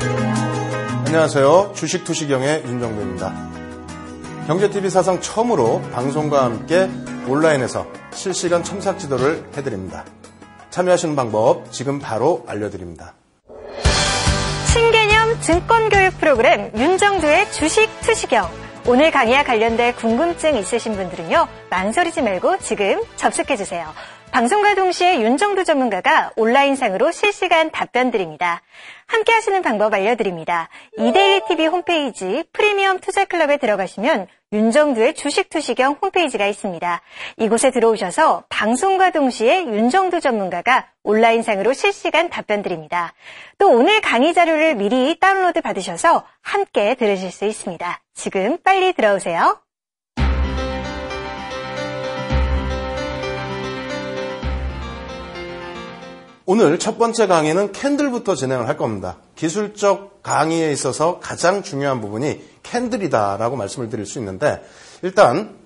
안녕하세요. 주식투시경의 윤정도입니다. 경제TV 사상 처음으로 방송과 함께 온라인에서 실시간 첨삭 지도를 해드립니다. 참여하시는 방법 지금 바로 알려드립니다. 신개념 증권교육 프로그램 윤정도의 주식투시경. 오늘 강의와 관련된 궁금증 있으신 분들은요, 망설이지 말고 지금 접속해주세요. 방송과 동시에 윤정도 전문가가 온라인상으로 실시간 답변 드립니다. 함께 하시는 방법 알려드립니다. 이데일리TV 홈페이지 프리미엄 투자클럽에 들어가시면 윤정도의 주식투시경 홈페이지가 있습니다. 이곳에 들어오셔서 방송과 동시에 윤정도 전문가가 온라인상으로 실시간 답변 드립니다. 또 오늘 강의 자료를 미리 다운로드 받으셔서 함께 들으실 수 있습니다. 지금 빨리 들어오세요. 오늘 첫 번째 강의는 캔들부터 진행을 할 겁니다. 기술적 강의에 있어서 가장 중요한 부분이 캔들이다라고 말씀을 드릴 수 있는데, 일단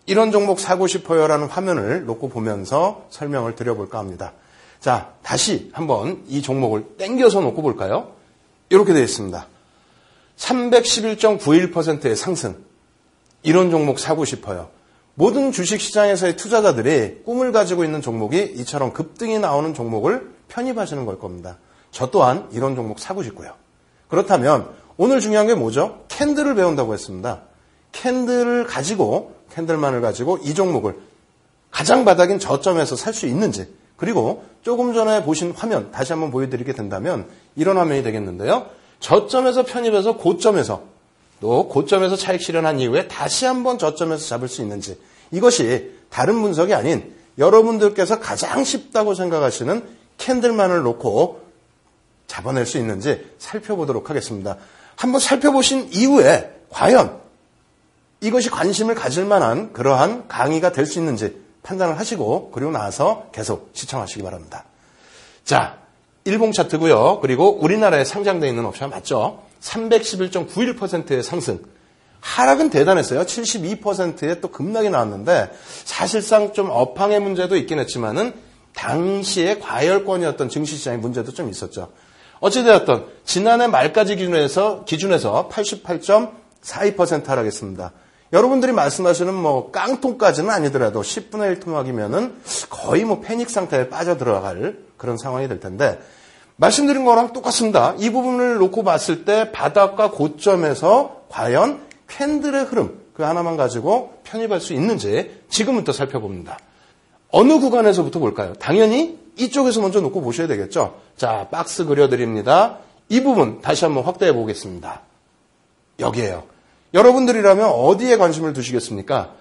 이런 종목 사고 싶어요라는 화면을 놓고 보면서 설명을 드려볼까 합니다. 자, 다시 한번 이 종목을 당겨서 놓고 볼까요? 이렇게 되어 있습니다. 311.91%의 상승. 이런 종목 사고 싶어요. 모든 주식시장에서의 투자자들이 꿈을 가지고 있는 종목이 이처럼 급등이 나오는 종목을 편입하시는 걸 겁니다. 저 또한 이런 종목 사고 싶고요. 그렇다면 오늘 중요한 게 뭐죠? 캔들을 배운다고 했습니다. 캔들만을 가지고 이 종목을 가장 바닥인 저점에서 살 수 있는지, 그리고 조금 전에 보신 화면 다시 한번 보여드리게 된다면 이런 화면이 되겠는데요. 저점에서 편입해서 고점에서, 또 고점에서 차익 실현한 이후에 다시 한번 저점에서 잡을 수 있는지, 이것이 다른 분석이 아닌 여러분들께서 가장 쉽다고 생각하시는 캔들만을 놓고 잡아낼 수 있는지 살펴보도록 하겠습니다. 한번 살펴보신 이후에 과연 이것이 관심을 가질 만한 그러한 강의가 될 수 있는지 판단을 하시고, 그리고 나서 계속 시청하시기 바랍니다. 자, 일봉 차트고요. 그리고 우리나라에 상장되어 있는 옵션 맞죠? 311.91%의 상승. 하락은 대단했어요. 72%에 또 급락이 나왔는데, 사실상 좀 업황의 문제도 있긴 했지만은 당시에 과열권이었던 증시시장의 문제도 좀 있었죠. 어찌되었던 지난해 말까지 기준에서 88.42% 하락했습니다. 여러분들이 말씀하시는 깡통까지는 아니더라도 10분의 1 토막이면은 거의 패닉 상태에 빠져 들어갈 그런 상황이 될 텐데, 말씀드린 거랑 똑같습니다. 이 부분을 놓고 봤을 때 바닥과 고점에서 과연 캔들의 흐름, 그 하나만 가지고 편입할 수 있는지 지금부터 살펴봅니다. 어느 구간에서부터 볼까요? 당연히 이쪽에서 먼저 놓고 보셔야 되겠죠. 자, 박스 그려드립니다. 이 부분 다시 한번 확대해 보겠습니다. 여기에요. 여러분들이라면 어디에 관심을 두시겠습니까?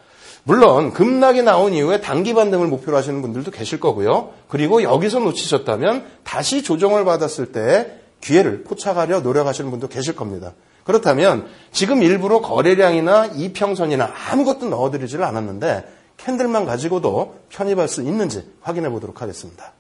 물론 급락이 나온 이후에 단기 반등을 목표로 하시는 분들도 계실 거고요. 그리고 여기서 놓치셨다면 다시 조정을 받았을 때 기회를 포착하려 노력하시는 분도 계실 겁니다. 그렇다면 지금 일부러 거래량이나 이평선이나 아무것도 넣어드리지를 않았는데 캔들만 가지고도 편입할 수 있는지 확인해 보도록 하겠습니다.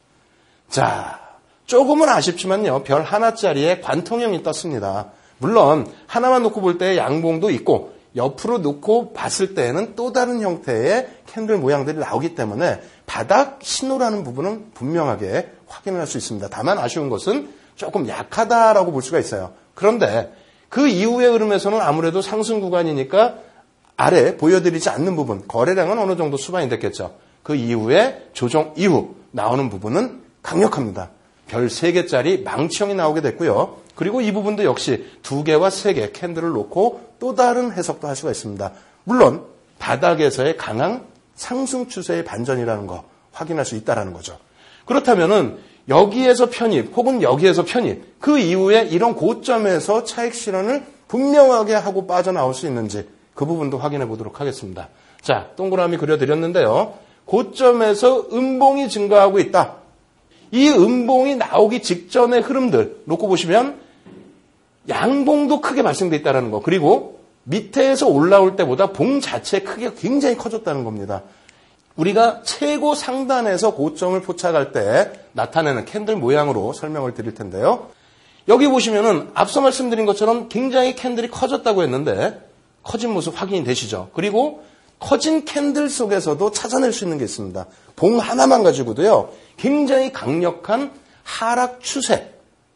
자, 조금은 아쉽지만요, 별 하나짜리의 관통형이 떴습니다. 물론 하나만 놓고 볼 때 양봉도 있고 옆으로 놓고 봤을 때에는 또 다른 형태의 캔들 모양들이 나오기 때문에 바닥 신호라는 부분은 분명하게 확인을 할 수 있습니다. 다만 아쉬운 것은 조금 약하다라고 볼 수가 있어요. 그런데 그 이후의 흐름에서는 아무래도 상승 구간이니까 아래 보여드리지 않는 부분, 거래량은 어느 정도 수반이 됐겠죠. 그 이후에 조정 이후 나오는 부분은 강력합니다. 별 3개짜리 망치형이 나오게 됐고요. 그리고 이 부분도 역시 2개와 3개 캔들을 놓고 또 다른 해석도 할 수가 있습니다. 물론 바닥에서의 강한 상승 추세의 반전이라는 거 확인할 수 있다는 거죠. 그렇다면은 여기에서 편입 혹은 여기에서 편입, 그 이후에 이런 고점에서 차익 실현을 분명하게 하고 빠져나올 수 있는지 그 부분도 확인해 보도록 하겠습니다. 자, 동그라미 그려드렸는데요. 고점에서 음봉이 증가하고 있다. 이 음봉이 나오기 직전의 흐름들 놓고 보시면 양봉도 크게 발생돼 있다는 거, 그리고 밑에서 올라올 때보다 봉 자체의 크기가 굉장히 커졌다는 겁니다. 우리가 최고 상단에서 고점을 포착할 때 나타내는 캔들 모양으로 설명을 드릴 텐데요. 여기 보시면은 앞서 말씀드린 것처럼 굉장히 캔들이 커졌다고 했는데 커진 모습 확인이 되시죠? 그리고 커진 캔들 속에서도 찾아낼 수 있는 게 있습니다. 봉 하나만 가지고도요, 굉장히 강력한 하락 추세,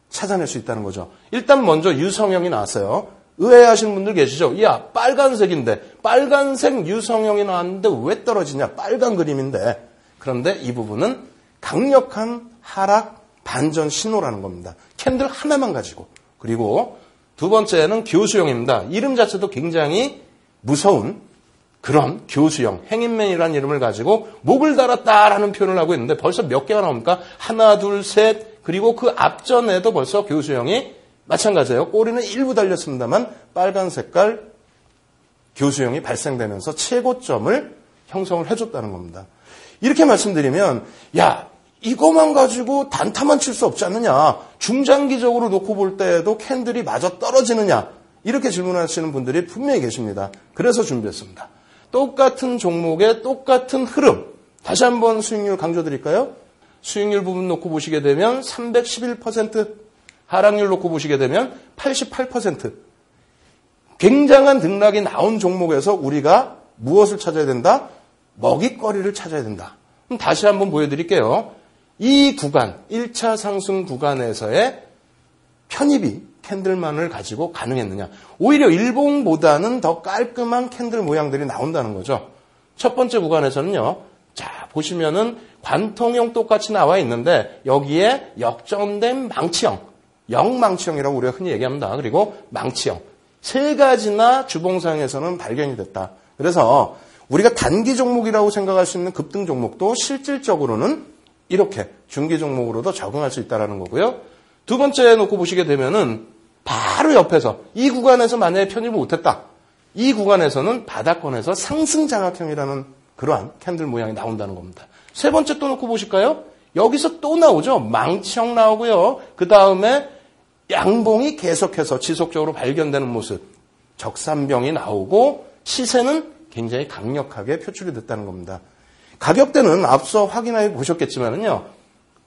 찾아낼 수 있다는 거죠. 일단 먼저 유성형이 나왔어요. 의아해하시는 분들 계시죠? 야, 빨간색인데 빨간색 유성형이 나왔는데 왜 떨어지냐? 빨간 그림인데. 그런데 이 부분은 강력한 하락 반전 신호라는 겁니다. 캔들 하나만 가지고. 그리고 두 번째는 교수형입니다. 이름 자체도 굉장히 무서운 그런 교수형, 행인맨이라는 이름을 가지고 목을 달았다라는 표현을 하고 있는데 벌써 몇 개가 나옵니까? 하나, 둘, 셋. 그리고 그 앞전에도 벌써 교수형이 마찬가지예요. 꼬리는 일부 달렸습니다만 빨간 색깔 교수형이 발생되면서 최고점을 형성을 해줬다는 겁니다. 이렇게 말씀드리면 야, 이거만 가지고 단타만 칠 수 없지 않느냐. 중장기적으로 놓고 볼 때에도 캔들이 마저 떨어지느냐. 이렇게 질문하시는 분들이 분명히 계십니다. 그래서 준비했습니다. 똑같은 종목의 똑같은 흐름. 다시 한번 수익률 강조드릴까요? 수익률 부분 놓고 보시게 되면 311%, 하락률 놓고 보시게 되면 88%. 굉장한 등락이 나온 종목에서 우리가 무엇을 찾아야 된다? 먹잇거리를 찾아야 된다. 그럼 다시 한번 보여드릴게요. 이 구간, 1차 상승 구간에서의 편입이 캔들만을 가지고 가능했느냐. 오히려 일봉보다는 더 깔끔한 캔들 모양들이 나온다는 거죠. 첫 번째 구간에서는요. 자, 보시면은 관통형 똑같이 나와 있는데 여기에 역전된 망치형, 역망치형이라고 우리가 흔히 얘기합니다. 그리고 망치형. 세 가지나 주봉상에서는 발견이 됐다. 그래서 우리가 단기 종목이라고 생각할 수 있는 급등 종목도 실질적으로는 이렇게 중기 종목으로도 적응할 수 있다는 거고요. 두 번째 놓고 보시게 되면은 바로 옆에서 이 구간에서 만약에 편입을 못했다. 이 구간에서는 바닥권에서 상승 장악형이라는 그러한 캔들 모양이 나온다는 겁니다. 세 번째 또 놓고 보실까요? 여기서 또 나오죠. 망치형 나오고요. 그 다음에 양봉이 계속해서 지속적으로 발견되는 모습. 적산병이 나오고 시세는 굉장히 강력하게 표출이 됐다는 겁니다. 가격대는 앞서 확인해 보셨겠지만은요.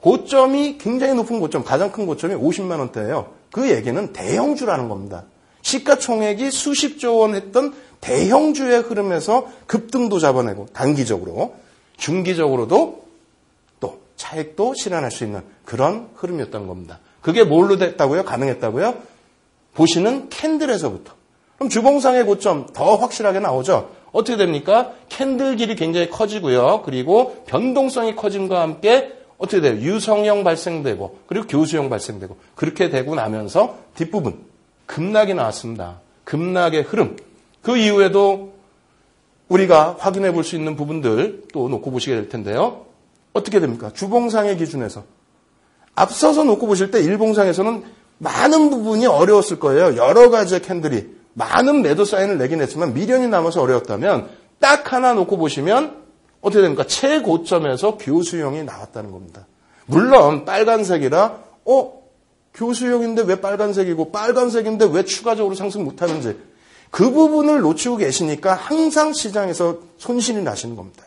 고점이 굉장히 높은 고점, 가장 큰 고점이 50만 원대예요. 그 얘기는 대형주라는 겁니다. 시가총액이 수십조 원 했던 대형주의 흐름에서 급등도 잡아내고 단기적으로, 중기적으로도 또 차익도 실현할 수 있는 그런 흐름이었다는 겁니다. 그게 뭘로 됐다고요? 가능했다고요? 보시는 캔들에서부터. 그럼 주봉상의 고점 더 확실하게 나오죠? 어떻게 됩니까? 캔들 길이 굉장히 커지고요. 그리고 변동성이 커짐과 함께 어떻게 돼요? 유성형 발생되고 그리고 교수형 발생되고 그렇게 되고 나면서 뒷부분 급락이 나왔습니다. 급락의 흐름. 그 이후에도 우리가 확인해 볼 수 있는 부분들 또 놓고 보시게 될 텐데요. 어떻게 됩니까? 주봉상의 기준에서. 앞서서 놓고 보실 때 일봉상에서는 많은 부분이 어려웠을 거예요. 여러 가지의 캔들이 많은 매도 사인을 내긴 했지만 미련이 남아서 어려웠다면 딱 하나 놓고 보시면 어떻게 됩니까? 최고점에서 교수형이 나왔다는 겁니다. 물론 빨간색이라 교수형인데 왜 빨간색이고 빨간색인데 왜 추가적으로 상승 못하는지 그 부분을 놓치고 계시니까 항상 시장에서 손실이 나시는 겁니다.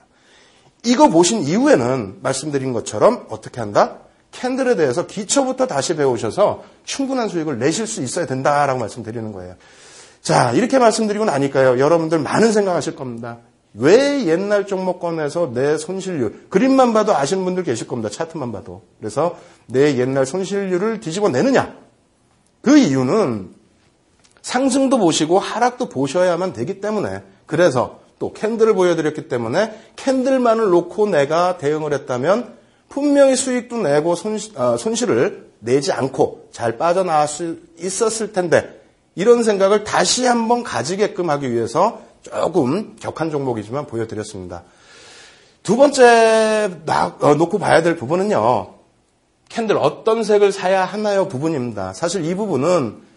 이거 보신 이후에는 말씀드린 것처럼 어떻게 한다? 캔들에 대해서 기초부터 다시 배우셔서 충분한 수익을 내실 수 있어야 된다라고 말씀드리는 거예요. 자, 이렇게 말씀드리고 나니까요. 여러분들 많은 생각하실 겁니다. 왜 옛날 종목권에서 내 손실률, 그림만 봐도 아시는 분들 계실 겁니다. 차트만 봐도. 그래서 내 옛날 손실률을 뒤집어 내느냐? 그 이유는 상승도 보시고 하락도 보셔야만 되기 때문에 그래서 또 캔들을 보여드렸기 때문에 캔들만을 놓고 내가 대응을 했다면 분명히 수익도 내고 손실을 내지 않고 잘 빠져나갈 수 있었을 텐데 이런 생각을 다시 한번 가지게끔 하기 위해서 조금 격한 종목이지만 보여드렸습니다. 두 번째 놓고 봐야 될 부분은요. 캔들 어떤 색을 사야 하나요? 부분입니다. 사실 이 부분은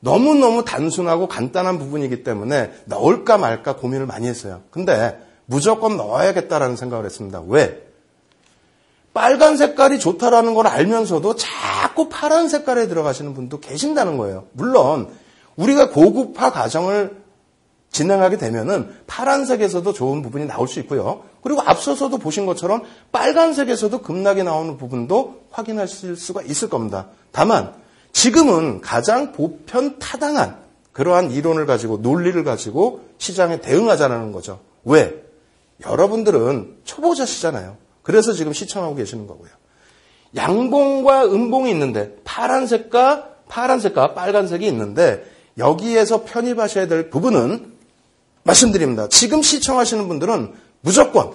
너무너무 단순하고 간단한 부분이기 때문에 넣을까 말까 고민을 많이 했어요. 근데 무조건 넣어야겠다라는 생각을 했습니다. 왜? 빨간 색깔이 좋다라는 걸 알면서도 자꾸 파란 색깔에 들어가시는 분도 계신다는 거예요. 물론 우리가 고급화 과정을 진행하게 되면은 파란색에서도 좋은 부분이 나올 수 있고요. 그리고 앞서서도 보신 것처럼 빨간색에서도 급락이 나오는 부분도 확인하실 수가 있을 겁니다. 다만 지금은 가장 보편 타당한 그러한 이론을 가지고 논리를 가지고 시장에 대응하자는 거죠. 왜? 여러분들은 초보자시잖아요. 그래서 지금 시청하고 계시는 거고요. 양봉과 음봉이 있는데 파란색과 빨간색이 있는데 여기에서 편입하셔야 될 부분은 말씀드립니다. 지금 시청하시는 분들은 무조건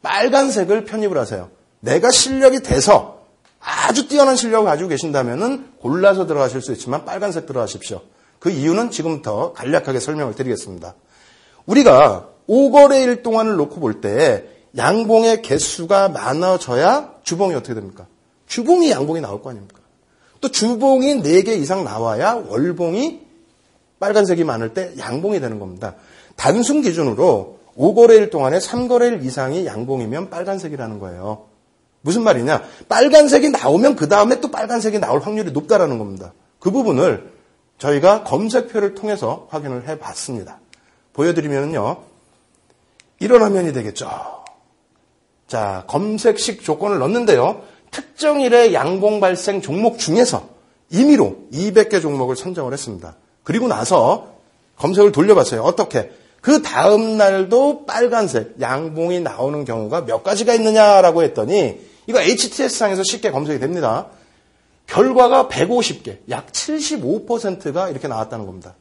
빨간색을 편입을 하세요. 내가 실력이 돼서 아주 뛰어난 실력을 가지고 계신다면은 골라서 들어가실 수 있지만 빨간색 들어가십시오. 그 이유는 지금부터 간략하게 설명을 드리겠습니다. 우리가 5거래일 동안을 놓고 볼 때 양봉의 개수가 많아져야 주봉이 어떻게 됩니까? 주봉이 양봉이 나올 거 아닙니까? 또 주봉이 4개 이상 나와야 월봉이 빨간색이 많을 때 양봉이 되는 겁니다. 단순 기준으로 5거래일 동안에 3거래일 이상이 양봉이면 빨간색이라는 거예요. 무슨 말이냐? 빨간색이 나오면 그 다음에 또 빨간색이 나올 확률이 높다라는 겁니다. 그 부분을 저희가 검색표를 통해서 확인을 해봤습니다. 보여드리면요. 이런 화면이 되겠죠. 자, 검색식 조건을 넣는데요. 특정일의 양봉 발생 종목 중에서 임의로 200개 종목을 선정을 했습니다. 그리고 나서 검색을 돌려봤어요. 어떻게? 그 다음 날도 빨간색 양봉이 나오는 경우가 몇 가지가 있느냐라고 했더니 이거 HTS상에서 쉽게 검색이 됩니다. 결과가 150개, 약 75%가 이렇게 나왔다는 겁니다.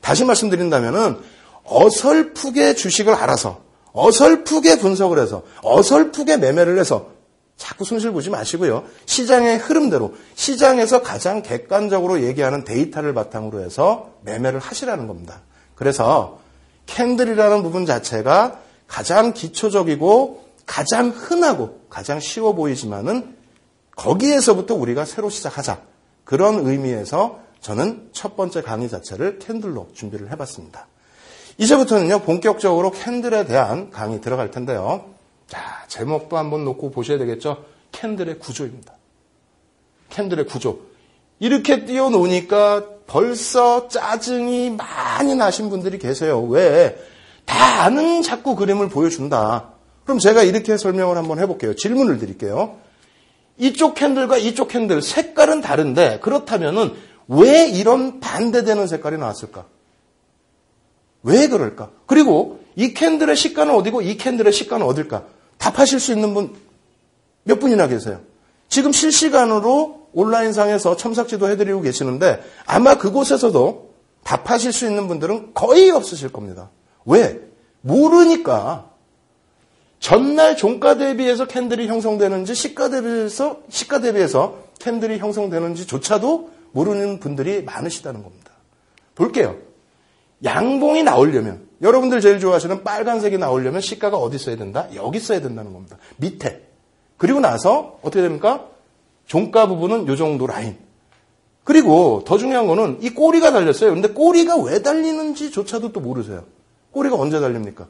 다시 말씀드린다면은 어설프게 주식을 알아서 어설프게 분석을 해서 어설프게 매매를 해서 자꾸 손실 보지 마시고요. 시장의 흐름대로 시장에서 가장 객관적으로 얘기하는 데이터를 바탕으로 해서 매매를 하시라는 겁니다. 그래서 캔들이라는 부분 자체가 가장 기초적이고 가장 흔하고 가장 쉬워 보이지만은 거기에서부터 우리가 새로 시작하자. 그런 의미에서 저는 첫 번째 강의 자체를 캔들로 준비를 해봤습니다. 이제부터는요, 본격적으로 캔들에 대한 강의 들어갈 텐데요. 자, 제목도 한번 놓고 보셔야 되겠죠? 캔들의 구조입니다. 캔들의 구조. 이렇게 띄워놓으니까 벌써 짜증이 많이 나신 분들이 계세요. 왜? 다 아는 자꾸 그림을 보여준다. 그럼 제가 이렇게 설명을 한번 해볼게요. 질문을 드릴게요. 이쪽 캔들과 이쪽 캔들 색깔은 다른데 그렇다면은 왜 이런 반대되는 색깔이 나왔을까? 왜 그럴까? 그리고 이 캔들의 시가는 어디고 이 캔들의 시가는 어딜까? 답하실 수 있는 분 몇 분이나 계세요? 지금 실시간으로 온라인상에서 첨삭지도 해드리고 계시는데 아마 그곳에서도 답하실 수 있는 분들은 거의 없으실 겁니다. 왜? 모르니까. 전날 종가 대비해서 캔들이 형성되는지 시가 대비해서 캔들이 형성되는지조차도 모르는 분들이 많으시다는 겁니다. 볼게요. 양봉이 나오려면 여러분들 제일 좋아하시는 빨간색이 나오려면 시가가 어디 써야 된다? 여기 써야 된다는 겁니다. 밑에. 그리고 나서 어떻게 됩니까? 종가 부분은 이 정도 라인. 그리고 더 중요한 거는 이 꼬리가 달렸어요. 그런데 꼬리가 왜 달리는지조차도 또 모르세요. 꼬리가 언제 달립니까?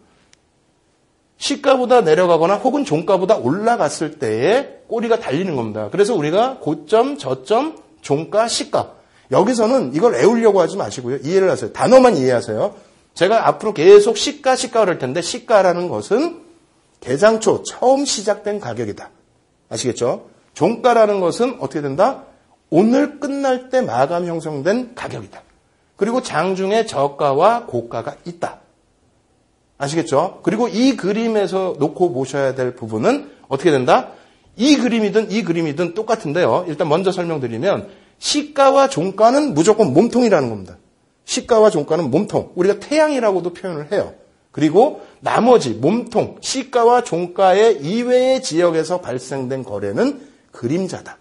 시가보다 내려가거나 혹은 종가보다 올라갔을 때에 꼬리가 달리는 겁니다. 그래서 우리가 고점, 저점, 종가, 시가. 여기서는 이걸 애우려고 하지 마시고요. 이해를 하세요. 단어만 이해하세요. 제가 앞으로 계속 시가를 할 텐데 시가라는 것은 개장초 처음 시작된 가격이다. 아시겠죠? 종가라는 것은 어떻게 된다? 오늘 끝날 때 마감 형성된 가격이다. 그리고 장중에 저가와 고가가 있다. 아시겠죠? 그리고 이 그림에서 놓고 보셔야 될 부분은 어떻게 된다? 이 그림이든 똑같은데요. 일단 먼저 설명드리면 시가와 종가는 무조건 몸통이라는 겁니다. 시가와 종가는 몸통. 우리가 태양이라고도 표현을 해요. 그리고 나머지 몸통, 시가와 종가의 이외의 지역에서 발생된 거래는 그림자다.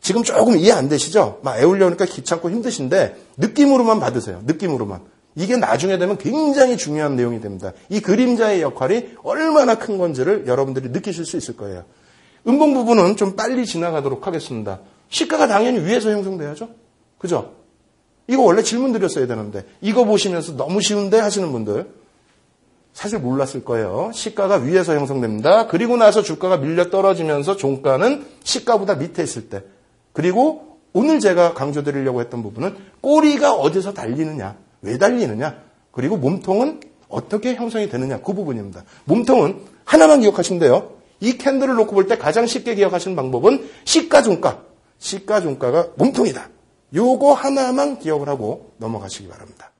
지금 조금 이해 안 되시죠? 막 애우려니까 귀찮고 힘드신데 느낌으로만 받으세요. 느낌으로만. 이게 나중에 되면 굉장히 중요한 내용이 됩니다. 이 그림자의 역할이 얼마나 큰 건지를 여러분들이 느끼실 수 있을 거예요. 음봉 부분은 좀 빨리 지나가도록 하겠습니다. 시가가 당연히 위에서 형성돼야죠. 그죠? 이거 원래 질문 드렸어야 되는데 이거 보시면서 너무 쉬운데 하시는 분들 사실 몰랐을 거예요. 시가가 위에서 형성됩니다. 그리고 나서 주가가 밀려 떨어지면서 종가는 시가보다 밑에 있을 때. 그리고 오늘 제가 강조드리려고 했던 부분은 꼬리가 어디서 달리느냐, 왜 달리느냐, 그리고 몸통은 어떻게 형성이 되느냐, 그 부분입니다. 몸통은 하나만 기억하시면 돼요. 이 캔들을 놓고 볼 때 가장 쉽게 기억하시는 방법은 시가 종가. 시가 종가가 몸통이다. 요거 하나만 기억을 하고 넘어가시기 바랍니다.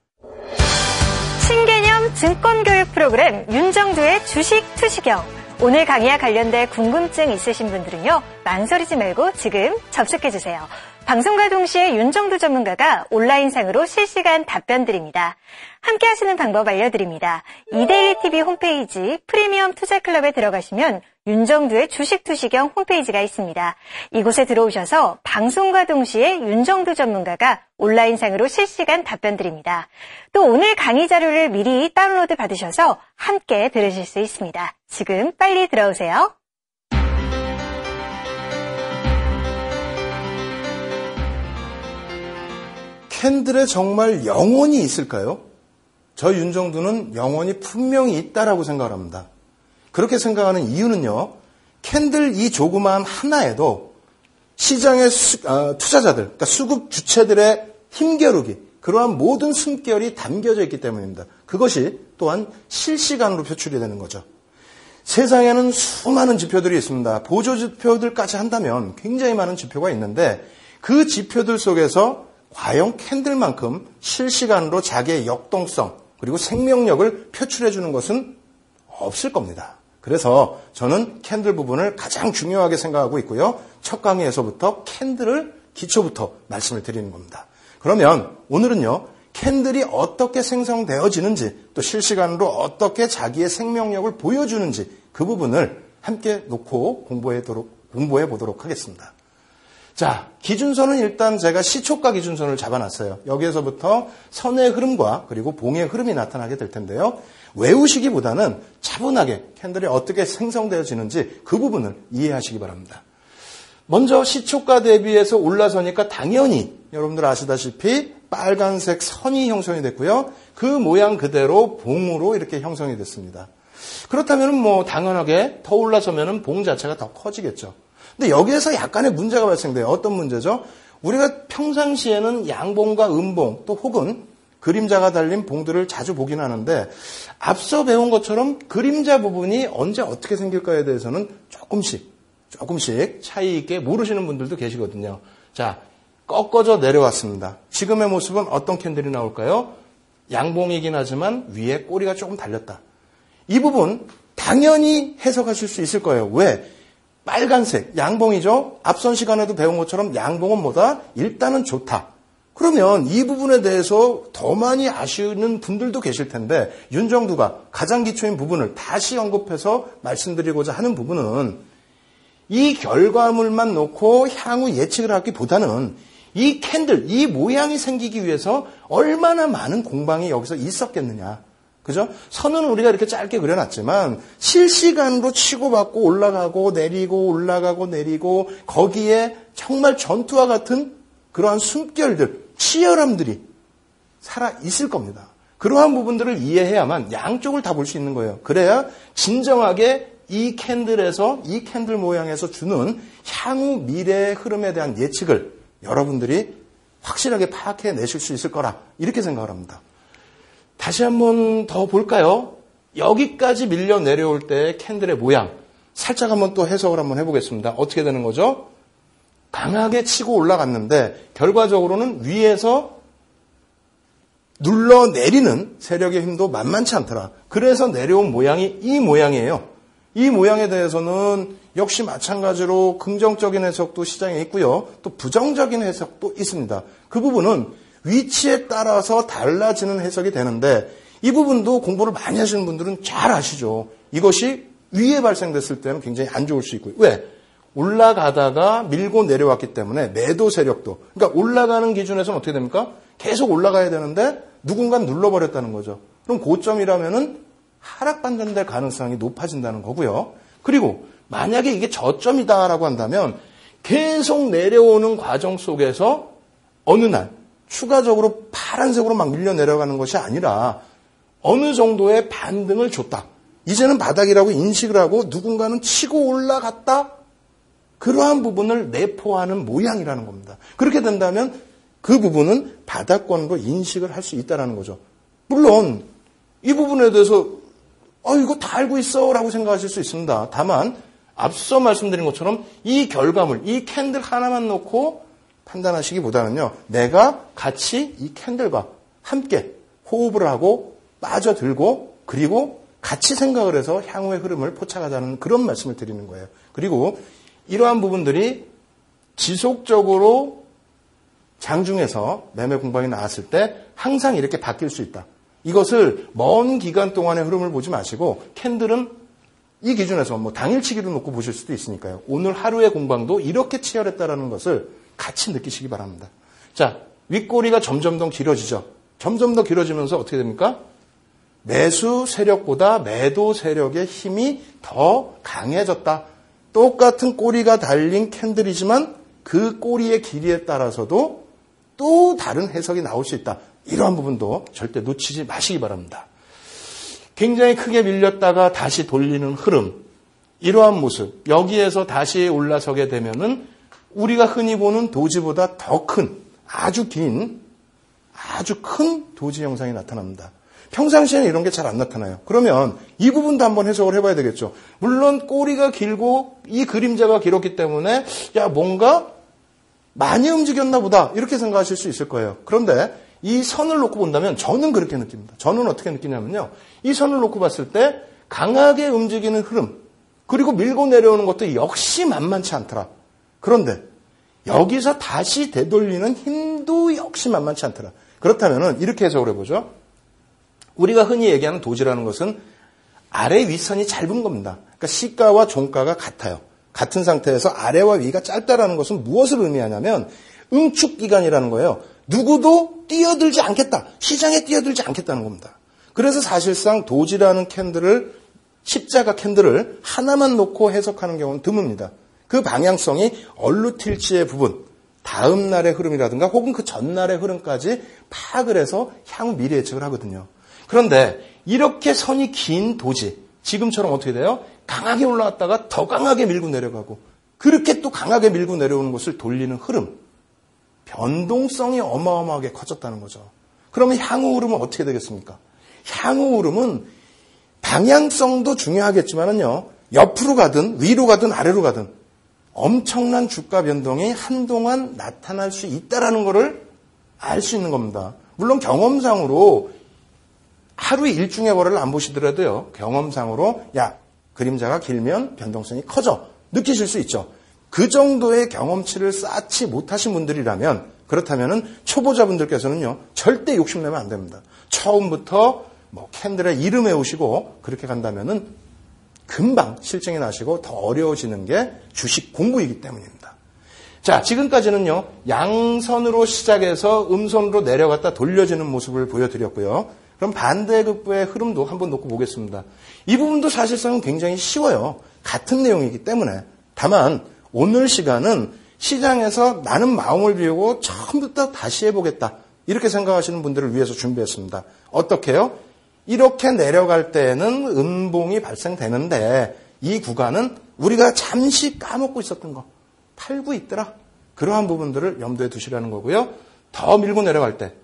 신개념 증권교육 프로그램 윤정두의 주식 투시경. 오늘 강의와 관련된 궁금증 있으신 분들은요, 망설이지 말고 지금 접속해주세요. 방송과 동시에 윤정두 전문가가 온라인상으로 실시간 답변 드립니다. 함께 하시는 방법 알려드립니다. 이데일리TV 홈페이지 프리미엄 투자클럽에 들어가시면 윤정두의 주식 투시경 홈페이지가 있습니다. 이곳에 들어오셔서 방송과 동시에 윤정두 전문가가 온라인상으로 실시간 답변 드립니다. 또 오늘 강의 자료를 미리 다운로드 받으셔서 함께 들으실 수 있습니다. 지금 빨리 들어오세요. 캔들에 정말 영혼이 있을까요? 저 윤정두는 영혼이 분명히 있다라고 생각을 합니다. 그렇게 생각하는 이유는요, 캔들 이 조그마한 하나에도 시장의 투자자들, 그러니까 수급 주체들의 힘겨루기, 그러한 모든 숨결이 담겨져 있기 때문입니다. 그것이 또한 실시간으로 표출이 되는 거죠. 세상에는 수많은 지표들이 있습니다. 보조 지표들까지 한다면 굉장히 많은 지표가 있는데 그 지표들 속에서 과연 캔들만큼 실시간으로 자기의 역동성 그리고 생명력을 표출해 주는 것은 없을 겁니다. 그래서 저는 캔들 부분을 가장 중요하게 생각하고 있고요. 첫 강의에서부터 캔들을 기초부터 말씀을 드리는 겁니다. 그러면 오늘은요, 캔들이 어떻게 생성되어지는지 또 실시간으로 어떻게 자기의 생명력을 보여주는지 그 부분을 함께 놓고 공부해 보도록 하겠습니다. 자, 기준선은 일단 제가 시초가 기준선을 잡아놨어요. 여기에서부터 선의 흐름과 그리고 봉의 흐름이 나타나게 될 텐데요. 외우시기보다는 차분하게 캔들이 어떻게 생성되어지는지 그 부분을 이해하시기 바랍니다. 먼저 시초가 대비해서 올라서니까 당연히 여러분들 아시다시피 빨간색 선이 형성이 됐고요. 그 모양 그대로 봉으로 이렇게 형성이 됐습니다. 그렇다면 당연하게 더 올라서면 봉 자체가 더 커지겠죠. 근데 여기에서 약간의 문제가 발생돼요. 어떤 문제죠? 우리가 평상시에는 양봉과 음봉 또 혹은 그림자가 달린 봉들을 자주 보긴 하는데 앞서 배운 것처럼 그림자 부분이 언제 어떻게 생길까에 대해서는 조금씩 차이 있게 모르시는 분들도 계시거든요. 자, 꺾어져 내려왔습니다. 지금의 모습은 어떤 캔들이 나올까요? 양봉이긴 하지만 위에 꼬리가 조금 달렸다. 이 부분 당연히 해석하실 수 있을 거예요. 왜? 빨간색, 양봉이죠. 앞선 시간에도 배운 것처럼 양봉은 뭐다? 일단은 좋다. 그러면 이 부분에 대해서 더 많이 아시는 분들도 계실 텐데 윤정두가 가장 기초인 부분을 다시 언급해서 말씀드리고자 하는 부분은 이 결과물만 놓고 향후 예측을 하기보다는 이 캔들, 이 모양이 생기기 위해서 얼마나 많은 공방이 여기서 있었겠느냐. 그죠? 선은 우리가 이렇게 짧게 그려놨지만 실시간으로 치고받고 올라가고 내리고 올라가고 내리고 거기에 정말 전투와 같은 그러한 숨결들, 치열함들이 살아 있을 겁니다. 그러한 부분들을 이해해야만 양쪽을 다 볼 수 있는 거예요. 그래야 진정하게 이 캔들에서, 이 캔들 모양에서 주는 향후 미래의 흐름에 대한 예측을 여러분들이 확실하게 파악해 내실 수 있을 거라 이렇게 생각을 합니다. 다시 한번 더 볼까요? 여기까지 밀려 내려올 때 캔들의 모양 살짝 한번 또 해석을 한번 해보겠습니다. 어떻게 되는 거죠? 강하게 치고 올라갔는데 결과적으로는 위에서 눌러내리는 세력의 힘도 만만치 않더라. 그래서 내려온 모양이 이 모양이에요. 이 모양에 대해서는 역시 마찬가지로 긍정적인 해석도 시장에 있고요. 또 부정적인 해석도 있습니다. 그 부분은 위치에 따라서 달라지는 해석이 되는데 이 부분도 공부를 많이 하시는 분들은 잘 아시죠. 이것이 위에 발생됐을 때는 굉장히 안 좋을 수 있고요. 왜? 올라가다가 밀고 내려왔기 때문에 매도 세력도. 그러니까 올라가는 기준에서는 어떻게 됩니까? 계속 올라가야 되는데 누군가 눌러버렸다는 거죠. 그럼 고점이라면은 하락 반전될 가능성이 높아진다는 거고요. 그리고 만약에 이게 저점이다라고 한다면 계속 내려오는 과정 속에서 어느 날 추가적으로 파란색으로 막 밀려 내려가는 것이 아니라 어느 정도의 반등을 줬다. 이제는 바닥이라고 인식을 하고 누군가는 치고 올라갔다. 그러한 부분을 내포하는 모양이라는 겁니다. 그렇게 된다면 그 부분은 바닥권으로 인식을 할 수 있다는 거죠. 물론 이 부분에 대해서 이거 다 알고 있어 라고 생각하실 수 있습니다. 다만 앞서 말씀드린 것처럼 이 결과물, 이 캔들 하나만 놓고 판단하시기보다는요. 내가 같이 이 캔들과 함께 호흡을 하고 빠져들고 그리고 같이 생각을 해서 향후의 흐름을 포착하자는 그런 말씀을 드리는 거예요. 그리고 이러한 부분들이 지속적으로 장중에서 매매 공방이 나왔을 때 항상 이렇게 바뀔 수 있다. 이것을 먼 기간 동안의 흐름을 보지 마시고 캔들은 이 기준에서 뭐 당일치기로 놓고 보실 수도 있으니까요. 오늘 하루의 공방도 이렇게 치열했다라는 것을 같이 느끼시기 바랍니다. 자, 윗꼬리가 점점 더 길어지죠. 점점 더 길어지면서 어떻게 됩니까? 매수 세력보다 매도 세력의 힘이 더 강해졌다. 똑같은 꼬리가 달린 캔들이지만 그 꼬리의 길이에 따라서도 또 다른 해석이 나올 수 있다. 이러한 부분도 절대 놓치지 마시기 바랍니다. 굉장히 크게 밀렸다가 다시 돌리는 흐름, 이러한 모습, 여기에서 다시 올라서게 되면은 우리가 흔히 보는 도지보다 더 큰, 아주 큰 도지 형상이 나타납니다. 평상시에는 이런 게 잘 안 나타나요. 그러면 이 부분도 한번 해석을 해봐야 되겠죠. 물론 꼬리가 길고 이 그림자가 길었기 때문에 야 뭔가 많이 움직였나 보다 이렇게 생각하실 수 있을 거예요. 그런데 이 선을 놓고 본다면 저는 그렇게 느낍니다. 저는 어떻게 느끼냐면요. 이 선을 놓고 봤을 때 강하게 움직이는 흐름 그리고 밀고 내려오는 것도 역시 만만치 않더라. 그런데 여기서 다시 되돌리는 힘도 역시 만만치 않더라. 그렇다면 이렇게 해석을 해보죠. 우리가 흔히 얘기하는 도지라는 것은 아래 윗선이 짧은 겁니다. 그러니까 시가와 종가가 같아요. 같은 상태에서 아래와 위가 짧다라는 것은 무엇을 의미하냐면 응축기간이라는 거예요. 누구도 뛰어들지 않겠다. 시장에 뛰어들지 않겠다는 겁니다. 그래서 사실상 도지라는 캔들을 십자가 캔들을 하나만 놓고 해석하는 경우는 드뭅니다. 그 방향성이 얼루틸지의 부분, 다음 날의 흐름이라든가 혹은 그 전날의 흐름까지 파악을 해서 향후 미래 예측을 하거든요. 그런데 이렇게 선이 긴 도지, 지금처럼 어떻게 돼요? 강하게 올라왔다가 더 강하게 밀고 내려가고 그렇게 또 강하게 밀고 내려오는 것을 돌리는 흐름, 변동성이 어마어마하게 커졌다는 거죠. 그러면 향후 흐름은 어떻게 되겠습니까? 향후 흐름은 방향성도 중요하겠지만은요, 옆으로 가든 위로 가든 아래로 가든 엄청난 주가 변동이 한동안 나타날 수 있다라는 것을 알 수 있는 겁니다. 물론 경험상으로 하루 일중의 거래를 안 보시더라도요. 경험상으로 야 그림자가 길면 변동성이 커져 느끼실 수 있죠. 그 정도의 경험치를 쌓지 못하신 분들이라면 그렇다면은 초보자분들께서는요. 절대 욕심내면 안 됩니다. 처음부터 뭐 캔들의 이름 외우시고 그렇게 간다면은 금방 실증이 나시고 더 어려워지는 게 주식 공부이기 때문입니다. 자, 지금까지는요. 양선으로 시작해서 음선으로 내려갔다 돌려지는 모습을 보여드렸고요. 그럼 반대급부의 흐름도 한번 놓고 보겠습니다. 이 부분도 사실상은 굉장히 쉬워요. 같은 내용이기 때문에. 다만 오늘 시간은 시장에서 나는 마음을 비우고 처음부터 다시 해보겠다. 이렇게 생각하시는 분들을 위해서 준비했습니다. 어떻게요? 이렇게 내려갈 때에는 음봉이 발생되는데 이 구간은 우리가 잠시 까먹고 있었던 거. 팔고 있더라. 그러한 부분들을 염두에 두시라는 거고요. 더 밀고 내려갈 때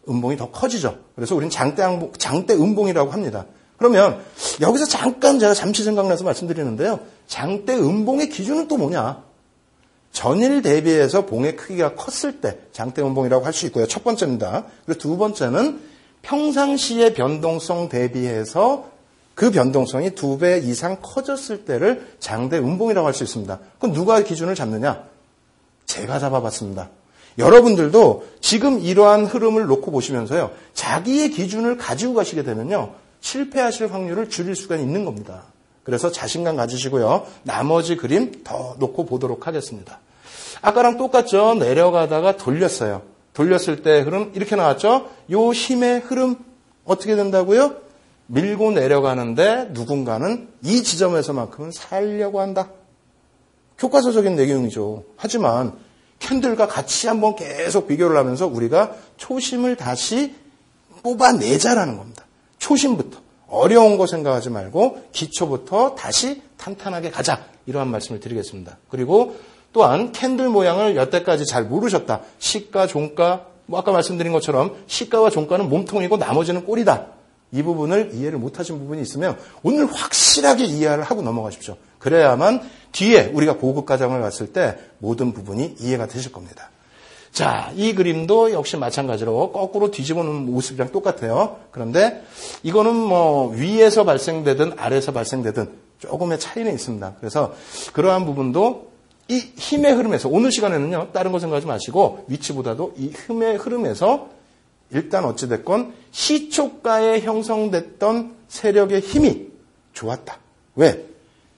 음봉이 더 커지죠. 그래서 우리는 장대 음봉이라고 합니다. 그러면 여기서 잠깐 제가 잠시 생각나서 말씀드리는데요. 장대 음봉의 기준은 또 뭐냐? 전일 대비해서 봉의 크기가 컸을 때 장대 음봉이라고 할 수 있고요. 첫 번째입니다. 그리고 두 번째는 평상시의 변동성 대비해서 그 변동성이 2배 이상 커졌을 때를 장대 음봉이라고 할 수 있습니다. 그럼 누가 기준을 잡느냐? 제가 잡아봤습니다. 여러분들도 지금 이러한 흐름을 놓고 보시면서요. 자기의 기준을 가지고 가시게 되면요. 실패하실 확률을 줄일 수가 있는 겁니다. 그래서 자신감 가지시고요. 나머지 그림 더 놓고 보도록 하겠습니다. 아까랑 똑같죠. 내려가다가 돌렸어요. 돌렸을 때 흐름 이렇게 나왔죠. 요 힘의 흐름 어떻게 된다고요? 밀고 내려가는데 누군가는 이 지점에서만큼은 살려고 한다. 교과서적인 내용이죠. 하지만 캔들과 같이 한번 계속 비교를 하면서 우리가 초심을 다시 뽑아내자라는 겁니다. 초심부터. 어려운 거 생각하지 말고 기초부터 다시 탄탄하게 가자. 이러한 말씀을 드리겠습니다. 그리고 또한 캔들 모양을 여태까지 잘 모르셨다. 시가, 종가, 뭐 아까 말씀드린 것처럼 시가와 종가는 몸통이고 나머지는 꼬리다. 이 부분을 이해를 못하신 부분이 있으면 오늘 확실하게 이해를 하고 넘어가십시오. 그래야만 뒤에 우리가 고급 과정을 갔을 때 모든 부분이 이해가 되실 겁니다. 자, 이 그림도 역시 마찬가지로 거꾸로 뒤집어 놓은 모습이랑 똑같아요. 그런데 이거는 뭐 위에서 발생되든 아래에서 발생되든 조금의 차이는 있습니다. 그래서 그러한 부분도 이 힘의 흐름에서, 오늘 시간에는요, 다른 거 생각하지 마시고 위치보다도 이 힘의 흐름에서 일단 어찌됐건 시초가에 형성됐던 세력의 힘이 좋았다. 왜?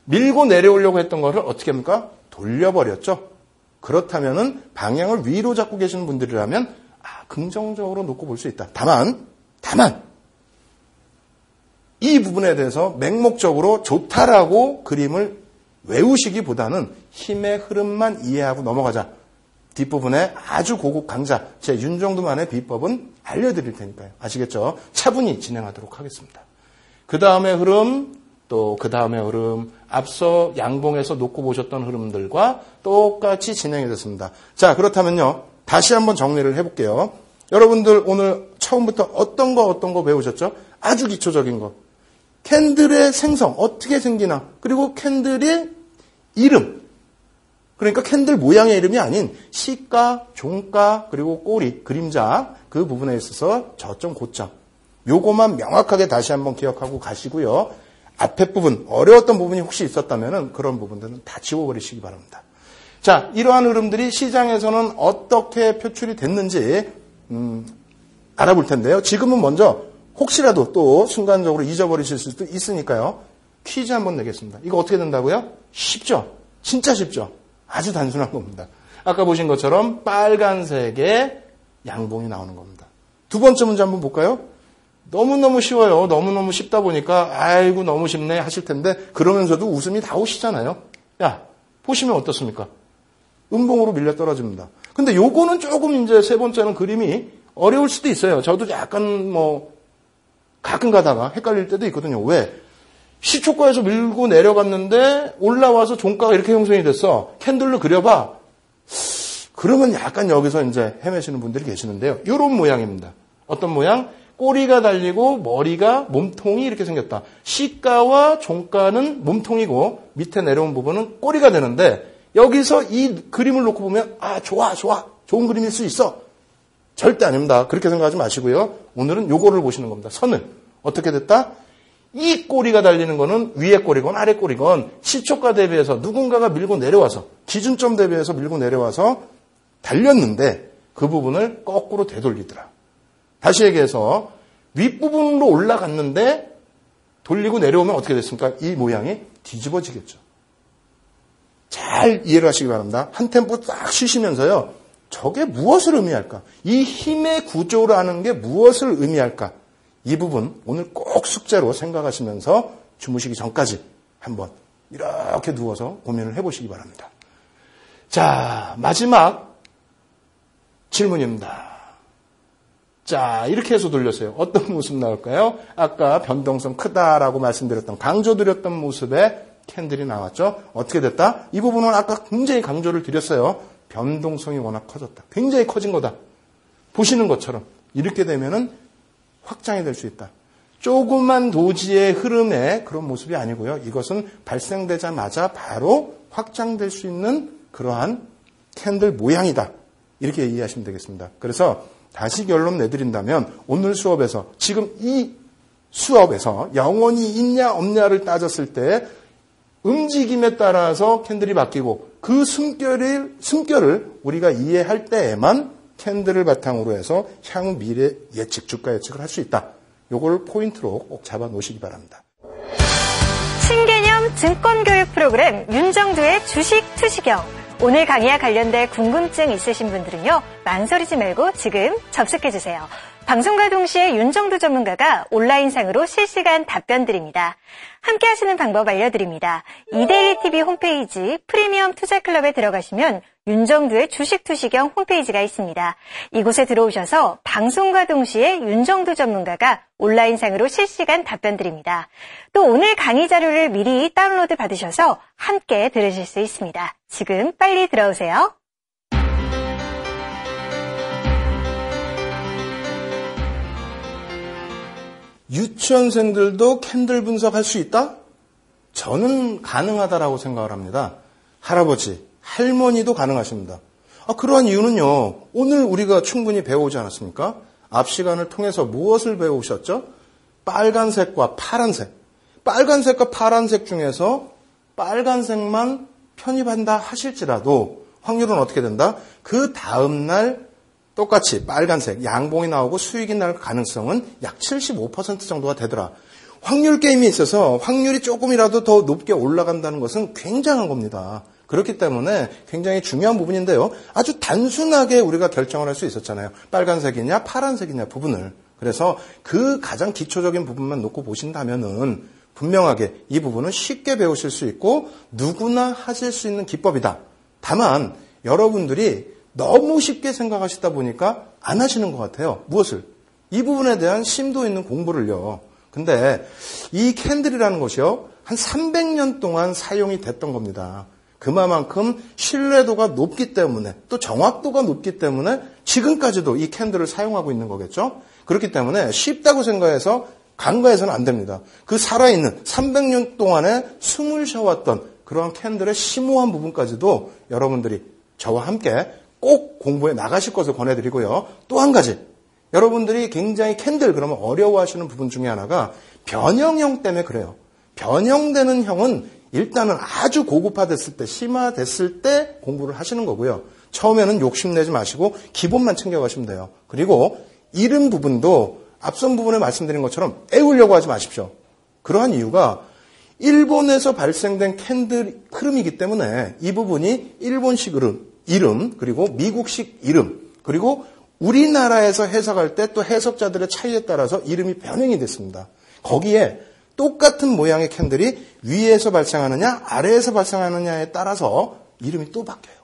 밀고 내려오려고 했던 거를 어떻게 합니까? 돌려버렸죠. 그렇다면은 방향을 위로 잡고 계시는 분들이라면 긍정적으로 놓고 볼 수 있다. 다만 이 부분에 대해서 맹목적으로 좋다라고 그림을 외우시기보다는 힘의 흐름만 이해하고 넘어가자. 뒷부분에 아주 고급 강좌 제 윤정두만의 비법은 알려드릴 테니까요. 아시겠죠? 차분히 진행하도록 하겠습니다. 그 다음에 흐름, 또 그 다음에 흐름, 앞서 양봉에서 놓고 보셨던 흐름들과 똑같이 진행이 됐습니다. 자, 그렇다면요, 다시 한번 정리를 해볼게요. 여러분들 오늘 처음부터 어떤 거 배우셨죠? 아주 기초적인 거. 캔들의 생성, 어떻게 생기나, 그리고 캔들의 이름. 그러니까 캔들 모양의 이름이 아닌 시가, 종가, 그리고 꼬리, 그림자, 그 부분에 있어서 저점, 고점. 요거만 명확하게 다시 한번 기억하고 가시고요. 앞에 부분, 어려웠던 부분이 혹시 있었다면 그런 부분들은 다 지워버리시기 바랍니다. 자, 이러한 흐름들이 시장에서는 어떻게 표출이 됐는지 알아볼 텐데요. 지금은 먼저 혹시라도 또 순간적으로 잊어버리실 수도 있으니까요. 퀴즈 한번 내겠습니다. 이거 어떻게 된다고요? 쉽죠? 진짜 쉽죠? 아주 단순한 겁니다. 아까 보신 것처럼 빨간색의 양봉이 나오는 겁니다. 두 번째 문제 한번 볼까요? 너무너무 쉬워요. 너무너무 쉽다 보니까 아이고 너무 쉽네 하실 텐데 그러면서도 웃음이 다 오시잖아요. 야, 보시면 어떻습니까? 음봉으로 밀려 떨어집니다. 근데 요거는 조금 이제 세 번째는 그림이 어려울 수도 있어요. 저도 약간 가끔 가다가 헷갈릴 때도 있거든요. 왜? 시초가에서 밀고 내려갔는데 올라와서 종가가 이렇게 형성이 됐어. 캔들로 그려봐. 그러면 약간 여기서 이제 헤매시는 분들이 계시는데요. 이런 모양입니다. 어떤 모양? 꼬리가 달리고 머리가 몸통이 이렇게 생겼다. 시가와 종가는 몸통이고 밑에 내려온 부분은 꼬리가 되는데 여기서 이 그림을 놓고 보면 좋아. 좋은 그림일 수 있어. 절대 아닙니다. 그렇게 생각하지 마시고요. 오늘은 요거를 보시는 겁니다. 선을. 어떻게 됐다? 이 꼬리가 달리는 거는 위에 꼬리건 아래 꼬리건 시초가 대비해서 누군가가 밀고 내려와서 기준점 대비해서 밀고 내려와서 달렸는데 그 부분을 거꾸로 되돌리더라. 다시 얘기해서 윗부분으로 올라갔는데 돌리고 내려오면 어떻게 됐습니까? 이 모양이 뒤집어지겠죠. 잘 이해를 하시기 바랍니다. 한 템포 딱 쉬시면서요. 저게 무엇을 의미할까? 이 힘의 구조라는 게 무엇을 의미할까? 이 부분 오늘 꼭 숙제로 생각하시면서 주무시기 전까지 한번 이렇게 누워서 고민을 해보시기 바랍니다. 자, 마지막 질문입니다. 자, 이렇게 해서 돌렸어요. 어떤 모습 나올까요? 아까 변동성 크다라고 말씀드렸던, 강조드렸던 모습의 캔들이 나왔죠. 어떻게 됐다? 이 부분은 아까 굉장히 강조를 드렸어요. 변동성이 워낙 커졌다. 굉장히 커진 거다. 보시는 것처럼 이렇게 되면은 확장이 될 수 있다. 조그만 도지의 흐름의 그런 모습이 아니고요. 이것은 발생되자마자 바로 확장될 수 있는 그러한 캔들 모양이다. 이렇게 이해하시면 되겠습니다. 그래서 다시 결론 내드린다면 오늘 수업에서 지금 이 수업에서 영혼이 있냐 없냐를 따졌을 때 움직임에 따라서 캔들이 바뀌고 그 숨결을 우리가 이해할 때에만 캔들을 바탕으로 해서 향후 미래 예측, 주가 예측을 할 수 있다. 요걸 포인트로 꼭 잡아 놓으시기 바랍니다. 신개념 증권교육 프로그램 윤정두의 주식 투시경. 오늘 강의와 관련된 궁금증 있으신 분들은요. 망설이지 말고 지금 접속해주세요. 방송과 동시에 윤정두 전문가가 온라인상으로 실시간 답변 드립니다. 함께 하시는 방법 알려드립니다. 이데일리TV 홈페이지 프리미엄 투자클럽에 들어가시면 윤정두의 주식 투시경 홈페이지가 있습니다. 이곳에 들어오셔서 방송과 동시에 윤정두 전문가가 온라인상으로 실시간 답변 드립니다. 또 오늘 강의 자료를 미리 다운로드 받으셔서 함께 들으실 수 있습니다. 지금 빨리 들어오세요. 유치원생들도 캔들 분석할 수 있다? 저는 가능하다라고 생각을 합니다. 할아버지, 할머니도 가능하십니다. 그러한 이유는요. 오늘 우리가 충분히 배우지 않았습니까? 앞 시간을 통해서 무엇을 배우셨죠? 빨간색과 파란색. 빨간색과 파란색 중에서 빨간색만 편입한다 하실지라도 확률은 어떻게 된다? 그 다음날 똑같이 빨간색, 양봉이 나오고 수익이 날 가능성은 약 75% 정도가 되더라. 확률 게임이 있어서 확률이 조금이라도 더 높게 올라간다는 것은 굉장한 겁니다. 그렇기 때문에 굉장히 중요한 부분인데요. 아주 단순하게 우리가 결정을 할 수 있었잖아요. 빨간색이냐 파란색이냐 부분을. 그래서 그 가장 기초적인 부분만 놓고 보신다면은 분명하게 이 부분은 쉽게 배우실 수 있고 누구나 하실 수 있는 기법이다. 다만 여러분들이 너무 쉽게 생각하시다 보니까 안 하시는 것 같아요. 무엇을? 이 부분에 대한 심도 있는 공부를요. 근데 이 캔들이라는 것이요. 한 300년 동안 사용이 됐던 겁니다. 그만큼 신뢰도가 높기 때문에 또 정확도가 높기 때문에 지금까지도 이 캔들을 사용하고 있는 거겠죠. 그렇기 때문에 쉽다고 생각해서 간과해서는 안 됩니다. 그 살아있는 300년 동안에 숨을 쉬어왔던 그러한 캔들의 심오한 부분까지도 여러분들이 저와 함께 꼭 공부해 나가실 것을 권해드리고요. 또 한 가지, 여러분들이 굉장히 캔들 그러면 어려워하시는 부분 중에 하나가 변형형 때문에 그래요. 변형되는 형은 일단은 아주 고급화됐을 때, 심화됐을 때 공부를 하시는 거고요. 처음에는 욕심내지 마시고 기본만 챙겨가시면 돼요. 그리고 이름 부분도 앞선 부분에 말씀드린 것처럼 애우려고 하지 마십시오. 그러한 이유가 일본에서 발생된 캔들 흐름이기 때문에 이 부분이 일본식 이름 그리고 미국식 이름 그리고 우리나라에서 해석할 때 또 해석자들의 차이에 따라서 이름이 변형이 됐습니다. 거기에 똑같은 모양의 캔들이 위에서 발생하느냐 아래에서 발생하느냐에 따라서 이름이 또 바뀌어요.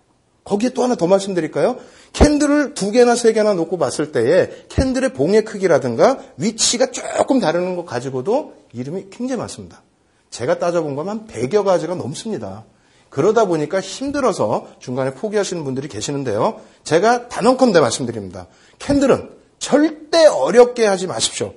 거기에 또 하나 더 말씀드릴까요? 캔들을 2개나 3개나 놓고 봤을 때에 캔들의 봉의 크기라든가 위치가 조금 다른 것 가지고도 이름이 굉장히 많습니다. 제가 따져본 건 한 100여 가지가 넘습니다. 그러다 보니까 힘들어서 중간에 포기하시는 분들이 계시는데요. 제가 단언컨대 말씀드립니다. 캔들은 절대 어렵게 하지 마십시오.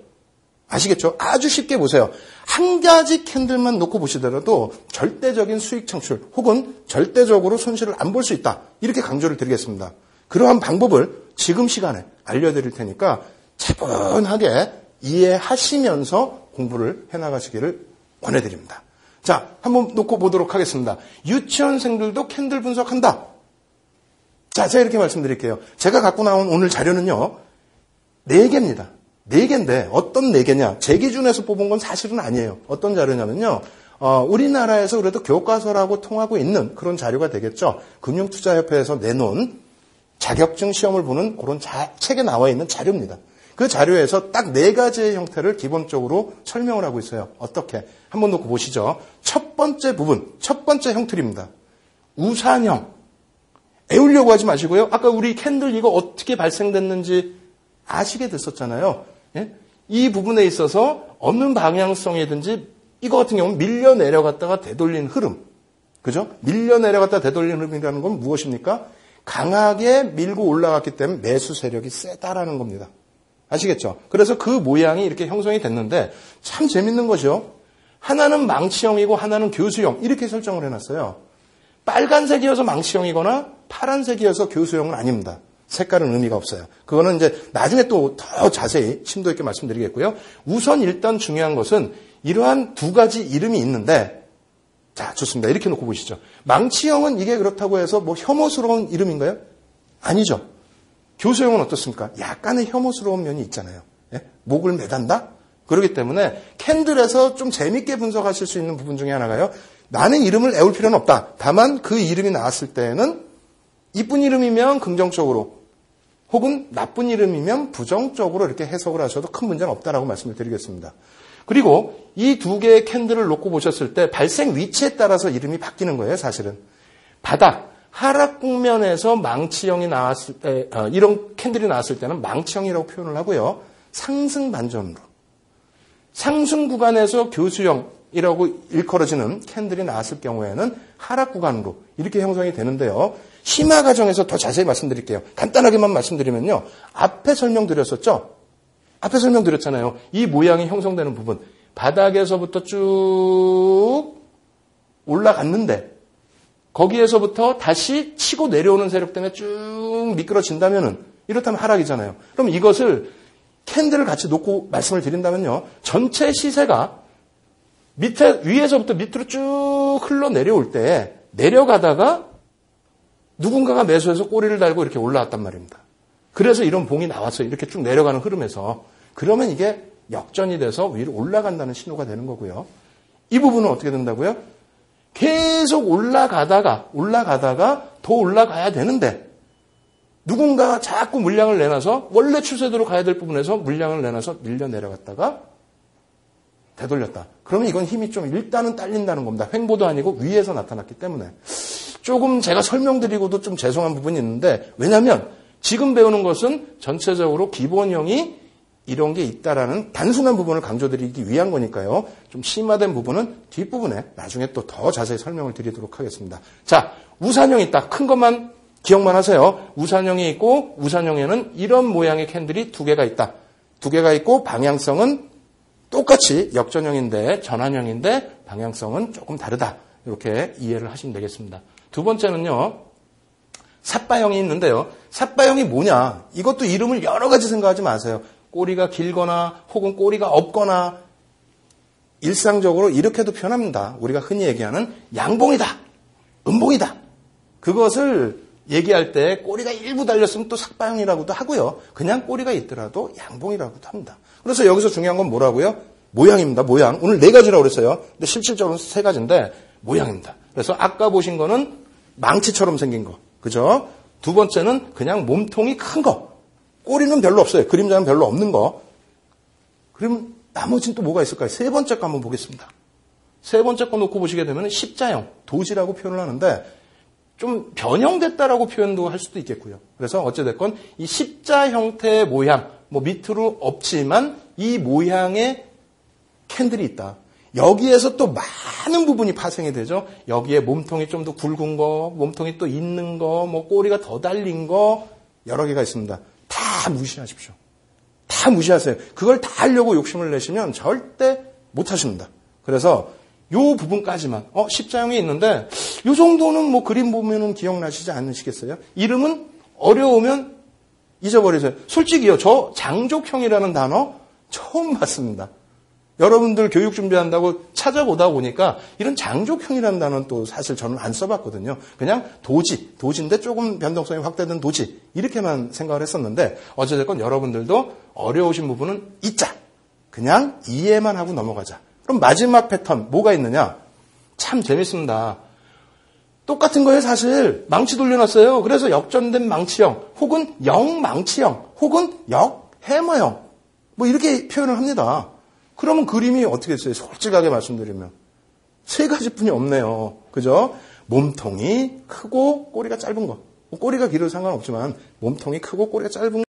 아시겠죠? 아주 쉽게 보세요. 한 가지 캔들만 놓고 보시더라도 절대적인 수익 창출 혹은 절대적으로 손실을 안 볼 수 있다. 이렇게 강조를 드리겠습니다. 그러한 방법을 지금 시간에 알려드릴 테니까 차분하게 이해하시면서 공부를 해나가시기를 권해드립니다. 자, 한번 놓고 보도록 하겠습니다. 유치원생들도 캔들 분석한다. 자, 제가 이렇게 말씀드릴게요. 제가 갖고 나온 오늘 자료는요. 4개입니다. 4개인데 어떤 4개냐? 제 기준에서 뽑은 건 사실은 아니에요. 어떤 자료냐면요. 우리나라에서 그래도 교과서라고 통하고 있는 그런 자료가 되겠죠. 금융투자협회에서 내놓은 자격증 시험을 보는 그런 책에 나와 있는 자료입니다. 그 자료에서 딱 4가지의 형태를 기본적으로 설명을 하고 있어요. 어떻게? 한번 놓고 보시죠. 첫 번째 부분, 첫 번째 형틀입니다. 우산형. 애우려고 하지 마시고요. 아까 우리 캔들 이거 어떻게 발생됐는지 아시게 됐었잖아요. 예? 이 부분에 있어서 어느 방향성이든지 이거 같은 경우는 밀려 내려갔다가 되돌린 흐름. 그죠? 밀려 내려갔다가 되돌린 흐름이라는 건 무엇입니까? 강하게 밀고 올라갔기 때문에 매수 세력이 세다라는 겁니다. 아시겠죠? 그래서 그 모양이 이렇게 형성이 됐는데 참 재밌는 거죠. 하나는 망치형이고 하나는 교수형 이렇게 설정을 해놨어요. 빨간색이어서 망치형이거나 파란색이어서 교수형은 아닙니다. 색깔은 의미가 없어요. 그거는 이제 나중에 또 더 자세히 심도 있게 말씀드리겠고요. 우선 일단 중요한 것은 이러한 2가지 이름이 있는데 자, 좋습니다. 이렇게 놓고 보시죠. 망치형은 이게 그렇다고 해서 뭐 혐오스러운 이름인가요? 아니죠. 교수형은 어떻습니까? 약간의 혐오스러운 면이 있잖아요. 예? 목을 매단다? 그렇기 때문에 캔들에서 좀 재밌게 분석하실 수 있는 부분 중에 하나가요. 나는 이름을 애울 필요는 없다. 다만 그 이름이 나왔을 때에는 이쁜 이름이면 긍정적으로 혹은 나쁜 이름이면 부정적으로 이렇게 해석을 하셔도 큰 문제는 없다라고 말씀을 드리겠습니다. 그리고 이 2개의 캔들을 놓고 보셨을 때 발생 위치에 따라서 이름이 바뀌는 거예요. 사실은. 바닥. 하락 국면에서 망치형이 나왔을 때, 이런 캔들이 나왔을 때는 망치형이라고 표현을 하고요. 상승 반전으로. 상승 구간에서 교수형이라고 일컬어지는 캔들이 나왔을 경우에는 하락 구간으로 이렇게 형성이 되는데요. 심화 과정에서 더 자세히 말씀드릴게요. 간단하게만 말씀드리면요. 앞에 설명드렸었죠? 앞에 설명드렸잖아요. 이 모양이 형성되는 부분. 바닥에서부터 쭉 올라갔는데 거기에서부터 다시 치고 내려오는 세력 때문에 쭉 미끄러진다면은 이렇다면 하락이잖아요. 그럼 이것을 캔들을 같이 놓고 말씀을 드린다면요. 전체 시세가 위에서부터 밑으로 쭉 흘러내려올 때 내려가다가 누군가가 매수해서 꼬리를 달고 이렇게 올라왔단 말입니다. 그래서 이런 봉이 나왔어요. 이렇게 쭉 내려가는 흐름에서. 그러면 이게 역전이 돼서 위로 올라간다는 신호가 되는 거고요. 이 부분은 어떻게 된다고요? 계속 올라가다가 더 올라가야 되는데 누군가가 자꾸 물량을 내놔서 원래 추세대로 가야 될 부분에서 물량을 내놔서 밀려 내려갔다가 되돌렸다. 그러면 이건 힘이 좀 일단은 딸린다는 겁니다. 횡보도 아니고 위에서 나타났기 때문에. 조금 제가 설명드리고도 좀 죄송한 부분이 있는데 왜냐하면 지금 배우는 것은 전체적으로 기본형이 이런 게 있다라는 단순한 부분을 강조드리기 위한 거니까요. 좀 심화된 부분은 뒷부분에 나중에 또 더 자세히 설명을 드리도록 하겠습니다. 자, 우산형이 있다. 큰 것만 기억만 하세요. 우산형이 있고 우산형에는 이런 모양의 캔들이 두 개가 있다. 두 개가 있고 방향성은 똑같이 역전형인데 전환형인데 방향성은 조금 다르다. 이렇게 이해를 하시면 되겠습니다. 두 번째는요. 삿바형이 있는데요. 삿바형이 뭐냐? 이것도 이름을 여러 가지 생각하지 마세요. 꼬리가 길거나 혹은 꼬리가 없거나 일상적으로 이렇게도 표현합니다. 우리가 흔히 얘기하는 양봉이다. 음봉이다. 그것을 얘기할 때 꼬리가 일부 달렸으면 또 삿바형이라고도 하고요. 그냥 꼬리가 있더라도 양봉이라고도 합니다. 그래서 여기서 중요한 건 뭐라고요? 모양입니다. 모양. 오늘 4가지라고 그랬어요. 근데 실질적으로는 3가지인데 모양입니다. 그래서 아까 보신 거는 망치처럼 생긴 거. 그죠? 두 번째는 그냥 몸통이 큰 거. 꼬리는 별로 없어요. 그림자는 별로 없는 거. 그럼 나머지는 또 뭐가 있을까요? 세 번째 거 한번 보겠습니다. 세 번째 거 놓고 보시게 되면 십자형, 도지라고 표현을 하는데 좀 변형됐다라고 표현도 할 수도 있겠고요. 그래서 어찌됐건 이 십자 형태의 모양, 뭐 밑으로 없지만 이 모양의 캔들이 있다. 여기에서 또 많은 부분이 파생이 되죠. 여기에 몸통이 좀 더 굵은 거, 몸통이 또 있는 거, 뭐 꼬리가 더 달린 거 여러 개가 있습니다. 다 무시하십시오. 다 무시하세요. 그걸 다 하려고 욕심을 내시면 절대 못 하십니다. 그래서 요 부분까지만 십자형이 있는데 요 정도는 뭐 그림 보면은 기억나시지 않으시겠어요? 이름은 어려우면 잊어버리세요. 솔직히요. 저 장족형이라는 단어 처음 봤습니다. 여러분들 교육 준비한다고 찾아보다 보니까 이런 장족형이라는 단어는 또 사실 저는 안 써봤거든요. 그냥 도지인데 조금 변동성이 확대된 도지 이렇게만 생각을 했었는데 어찌됐건 여러분들도 어려우신 부분은 잊자. 그냥 이해만 하고 넘어가자. 그럼 마지막 패턴 뭐가 있느냐? 참 재밌습니다. 똑같은 거에 사실 망치 돌려놨어요. 그래서 역전된 망치형 혹은 역망치형 혹은 역해머형 뭐 이렇게 표현을 합니다. 그러면 그림이 어떻게 됐어요? 솔직하게 말씀드리면 3가지뿐이 없네요. 그죠? 몸통이 크고 꼬리가 짧은 거. 꼬리가 길어도 상관없지만 몸통이 크고 꼬리가 짧은 거.